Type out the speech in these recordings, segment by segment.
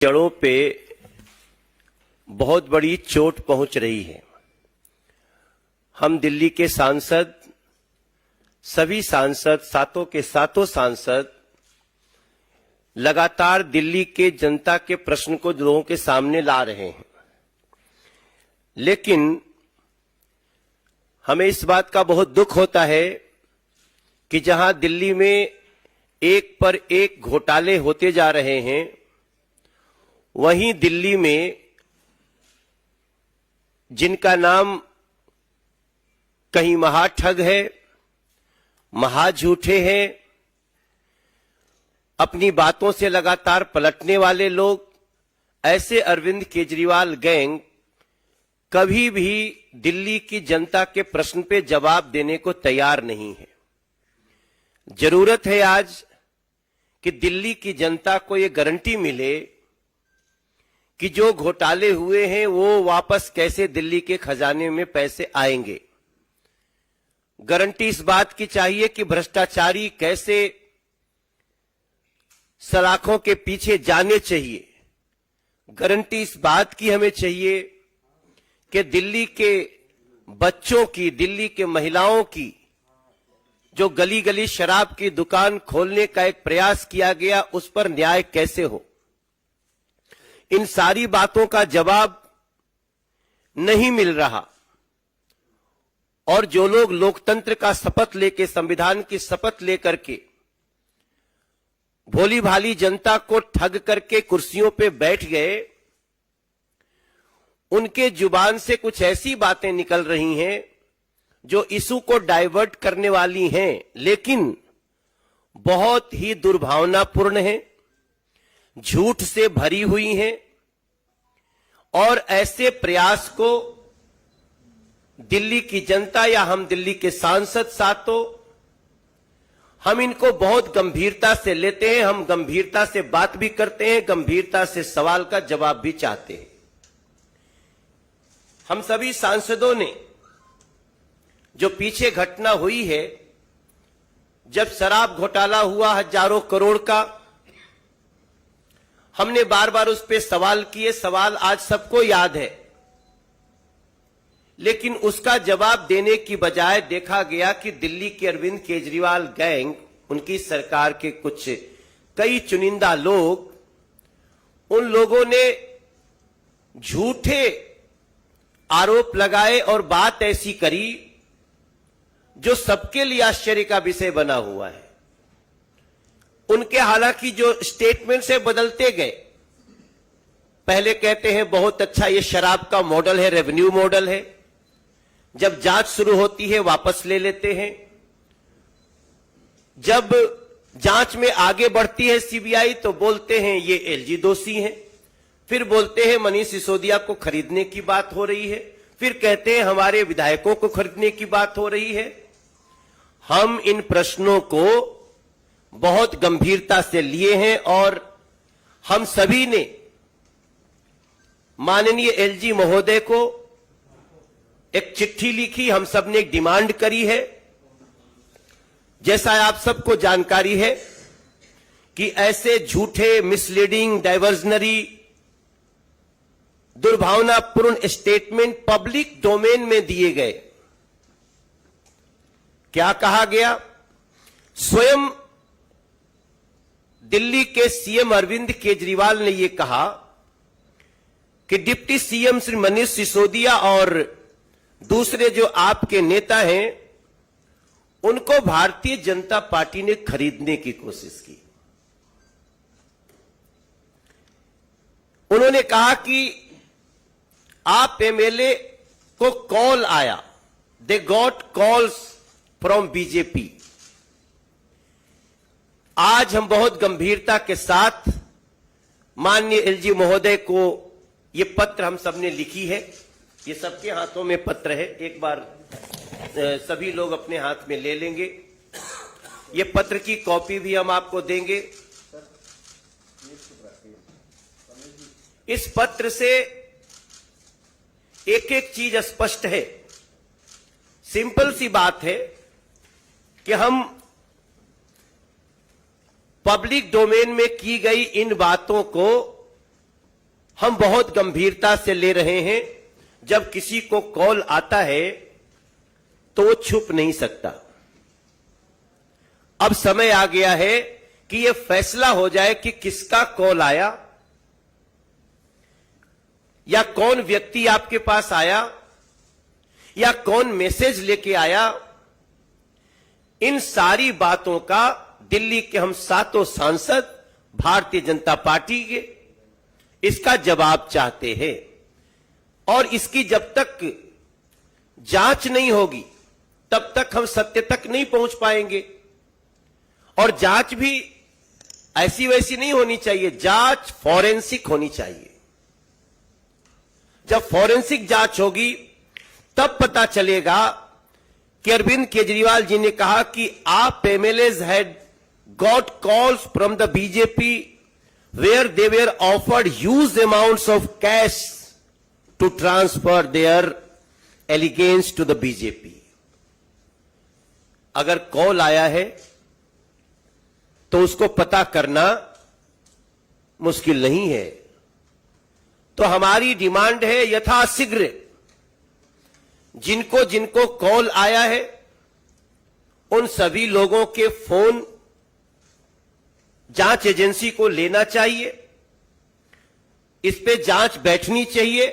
जड़ों पे बहुत बड़ी चोट पहुंच रही है। हम दिल्ली के सांसद, सभी सांसद, सातों के सातों सांसद लगातार दिल्ली के जनता के प्रश्न को लोगों के सामने ला रहे हैं, लेकिन हमें इस बात का बहुत दुख होता है कि जहां दिल्ली में एक पर एक घोटाले होते जा रहे हैं, वहीं दिल्ली में जिनका नाम कहीं महाठग है, महाझूठे हैं, अपनी बातों से लगातार पलटने वाले लोग, ऐसे अरविंद केजरीवाल गैंग कभी भी दिल्ली की जनता के प्रश्न पे जवाब देने को तैयार नहीं है। जरूरत है आज कि दिल्ली की जनता को ये गारंटी मिले कि जो घोटाले हुए हैं वो वापस कैसे दिल्ली के खजाने में पैसे आएंगे। गारंटी इस बात की चाहिए कि भ्रष्टाचारी कैसे सलाखों के पीछे जाने चाहिए। गारंटी इस बात की हमें चाहिए कि दिल्ली के बच्चों की, दिल्ली के महिलाओं की जो गली गली शराब की दुकान खोलने का एक प्रयास किया गया, उस पर न्याय कैसे हो। इन सारी बातों का जवाब नहीं मिल रहा, और जो लोग लोकतंत्र का शपथ लेके, संविधान की शपथ लेकर के भोली भाली जनता को ठग करके कुर्सियों पे बैठ गए, उनके जुबान से कुछ ऐसी बातें निकल रही हैं जो इशू को डाइवर्ट करने वाली हैं, लेकिन बहुत ही दुर्भावनापूर्ण हैं, झूठ से भरी हुई हैं, और ऐसे प्रयास को दिल्ली की जनता या हम दिल्ली के सांसद साथों, हम इनको बहुत गंभीरता से लेते हैं। हम गंभीरता से बात भी करते हैं, गंभीरता से सवाल का जवाब भी चाहते हैं। हम सभी सांसदों ने जो पीछे घटना हुई है, जब शराब घोटाला हुआ हजारों करोड़ का, हमने बार बार उस पर सवाल किए। सवाल आज सबको याद है, लेकिन उसका जवाब देने की बजाय देखा गया कि दिल्ली के अरविंद केजरीवाल गैंग, उनकी सरकार के कुछ कई चुनिंदा लोग, उन लोगों ने झूठे आरोप लगाए और बात ऐसी करी जो सबके लिए आश्चर्य का विषय बना हुआ है। उनके हालांकि जो स्टेटमेंट से बदलते गए, पहले कहते हैं बहुत अच्छा ये शराब का मॉडल है, रेवेन्यू मॉडल है, जब जांच शुरू होती है वापस ले लेते हैं, जब जांच में आगे बढ़ती है सीबीआई तो बोलते हैं ये एलजी दोषी हैं, फिर बोलते हैं मनीष सिसोदिया को खरीदने की बात हो रही है, फिर कहते हैं हमारे विधायकों को खरीदने की बात हो रही है। हम इन प्रश्नों को बहुत गंभीरता से लिए हैं और हम सभी ने माननीय एलजी महोदय को एक चिट्ठी लिखी। हम सबने एक डिमांड करी है, जैसा आप सबको जानकारी है कि ऐसे झूठे, मिसलीडिंग, डाइवर्जनरी, दुर्भावनापूर्ण स्टेटमेंट पब्लिक डोमेन में दिए गए। क्या कहा गया? स्वयं दिल्ली के सीएम अरविंद केजरीवाल ने यह कहा कि डिप्टी सीएम श्री मनीष सिसोदिया और दूसरे जो आपके नेता हैं, उनको भारतीय जनता पार्टी ने खरीदने की कोशिश की। उन्होंने कहा कि आप एमएलए को कॉल आया, they got calls from BJP. आज हम बहुत गंभीरता के साथ माननीय एलजी महोदय को ये पत्र हम सबने लिखी है, ये सबके हाथों में पत्र है, एक बार सभी लोग अपने हाथ में ले लेंगे। ये पत्र की कॉपी भी हम आपको देंगे। इस पत्र से एक एक चीज स्पष्ट है। सिंपल सी बात है कि हम पब्लिक डोमेन में की गई इन बातों को हम बहुत गंभीरता से ले रहे हैं। जब किसी को कॉल आता है तो वो छुप नहीं सकता। अब समय आ गया है कि यह फैसला हो जाए कि किसका कॉल आया या कौन व्यक्ति आपके पास आया या कौन मैसेज लेके आया। इन सारी बातों का दिल्ली के हम सातों सांसद भारतीय जनता पार्टी के इसका जवाब चाहते हैं। और इसकी जब तक जांच नहीं होगी तब तक हम सत्य तक नहीं पहुंच पाएंगे। और जांच भी ऐसी वैसी नहीं होनी चाहिए, जांच फॉरेंसिक होनी चाहिए। जब फॉरेंसिक जांच होगी तब पता चलेगा कि अरविंद केजरीवाल जी ने कहा कि AAP MLAs had got calls from the BJP where they were offered huge amounts of cash to transfer their allegiance to the BJP. अगर कॉल आया है तो उसको पता करना मुश्किल नहीं है। तो हमारी डिमांड है यथाशीघ्र जिनको जिनको कॉल आया है उन सभी लोगों के फोन जांच एजेंसी को लेना चाहिए। इस पे जांच बैठनी चाहिए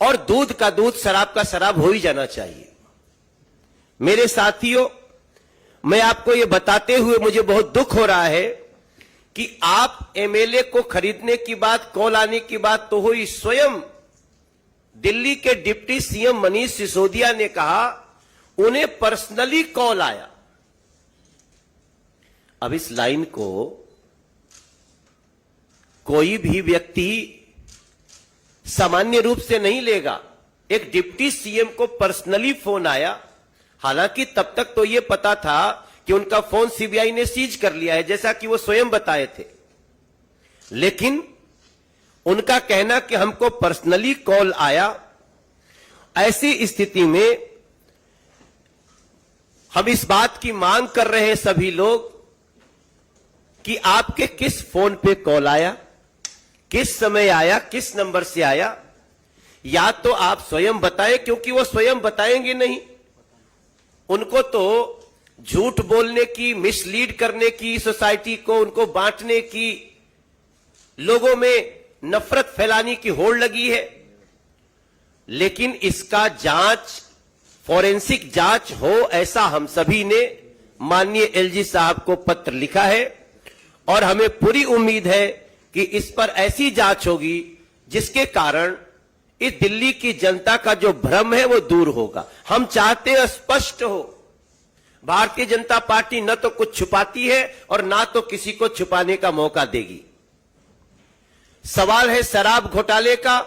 और दूध का दूध शराब का शराब हो ही जाना चाहिए। मेरे साथियों, मैं आपको यह बताते हुए मुझे बहुत दुख हो रहा है कि आप एमएलए को खरीदने की बात, कॉल आने की बात तो हुई, स्वयं दिल्ली के डिप्टी सीएम मनीष सिसोदिया ने कहा उन्हें पर्सनली कॉल आया। अब इस लाइन को कोई भी व्यक्ति सामान्य रूप से नहीं लेगा। एक डिप्टी सीएम को पर्सनली फोन आया, हालांकि तब तक तो यह पता था कि उनका फोन सीबीआई ने सीज कर लिया है, जैसा कि वो स्वयं बताए थे। लेकिन उनका कहना कि हमको पर्सनली कॉल आया, ऐसी स्थिति में हम इस बात की मांग कर रहे हैं सभी लोग कि आपके किस फोन पे कॉल आया, किस समय आया, किस नंबर से आया, या तो आप स्वयं बताएं, क्योंकि वो स्वयं बताएंगे नहीं। उनको तो झूठ बोलने की, मिसलीड करने की, सोसाइटी को उनको बांटने की, लोगों में नफरत फैलाने की होड़ लगी है। लेकिन इसका जांच, फॉरेंसिक जांच हो, ऐसा हम सभी ने माननीय एलजी साहब को पत्र लिखा है और हमें पूरी उम्मीद है कि इस पर ऐसी जांच होगी जिसके कारण इस दिल्ली की जनता का जो भ्रम है वो दूर होगा। हम चाहते हैं स्पष्ट हो। भारतीय जनता पार्टी न तो कुछ छुपाती है और ना तो किसी को छुपाने का मौका देगी। सवाल है शराब घोटाले का।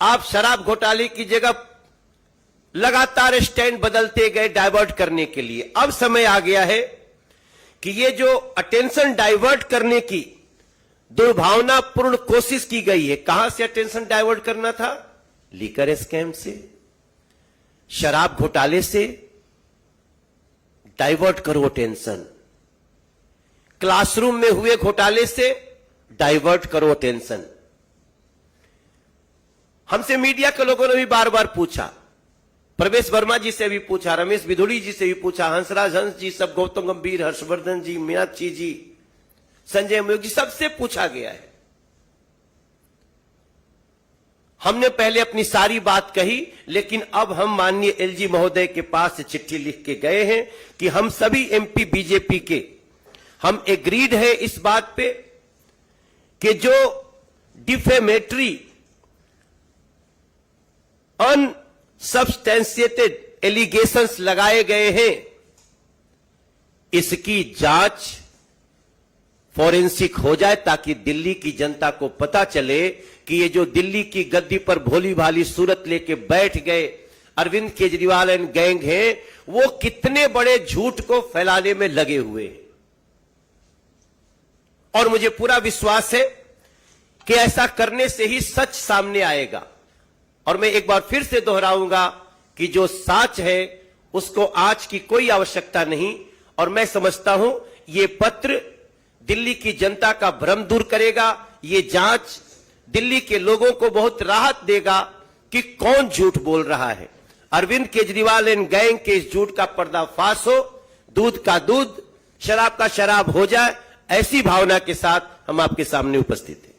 आप शराब घोटाले की जगह लगातार स्टैंड बदलते गए डाइवर्ट करने के लिए। अब समय आ गया है कि ये जो अटेंशन डाइवर्ट करने की दुर्भावनापूर्ण कोशिश की गई है, कहां से अटेंशन डाइवर्ट करना था? लीकर स्कैम से, शराब घोटाले से डाइवर्ट करो अटेंशन। क्लासरूम में हुए घोटाले से डाइवर्ट करो अटेंशन। हमसे मीडिया के लोगों ने भी बार बार पूछा, प्रवेश वर्मा जी से भी पूछा, रमेश बिधुड़ी जी से भी पूछा, हंसराज हंस जी, सब, गौतम गंभीर, हर्षवर्धन जी, मीनाक्षी जी, संजय मयूख जी, सबसे पूछा गया है। हमने पहले अपनी सारी बात कही, लेकिन अब हम माननीय एलजी महोदय के पास चिट्ठी लिख के गए हैं कि हम सभी एमपी बीजेपी के हम एग्रीड है इस बात पे कि जो डिफेमेटरी, अनसब्सटेंशिएटेड एलिगेशंस लगाए गए हैं, इसकी जांच फॉरेंसिक हो जाए ताकि दिल्ली की जनता को पता चले कि ये जो दिल्ली की गद्दी पर भोली भाली सूरत लेके बैठ गए अरविंद केजरीवाल एंड गैंग हैं, वो कितने बड़े झूठ को फैलाने में लगे हुए हैं। और मुझे पूरा विश्वास है कि ऐसा करने से ही सच सामने आएगा। और मैं एक बार फिर से दोहराऊंगा कि जो सच है उसको आज की कोई आवश्यकता नहीं। और मैं समझता हूं ये पत्र दिल्ली की जनता का भ्रम दूर करेगा, ये जांच दिल्ली के लोगों को बहुत राहत देगा कि कौन झूठ बोल रहा है। अरविंद केजरीवाल एंड गैंग के इस झूठ का पर्दाफाश हो, दूध का दूध, शराब का शराब हो जाए, ऐसी भावना के साथ हम आपके सामने उपस्थित हैं।